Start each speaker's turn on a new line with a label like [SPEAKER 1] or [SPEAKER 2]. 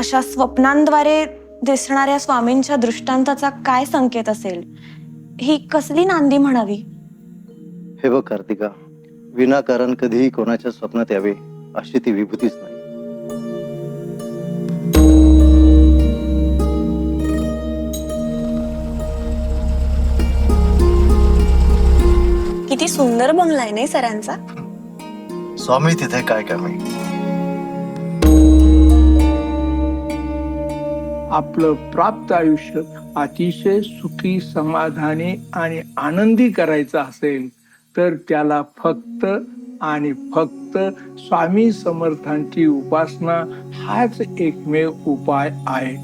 [SPEAKER 1] अशा स्वप्नांद्वारे दिसणाऱ्या स्वामींच्या दृष्टांताचा काय संकेत असेल? ही कसली नांदी म्हणावी?
[SPEAKER 2] हे बघ कार्तिका, विनाकारण कधीही कोणाच्या स्वप्नात यावे अशी ती विभूतीच नाही.
[SPEAKER 1] किती सुंदर बंगला आहे नाही सरांचा?
[SPEAKER 2] स्वामी तिथे काय कमी.
[SPEAKER 3] आपलं प्राप्त आयुष्य अतिशय सुखी, समाधानी आणि आनंदी करायचं असेल तर त्याला फक्त आणि फक्त स्वामी समर्थांची उपासना हाच एकमेव उपाय आहे.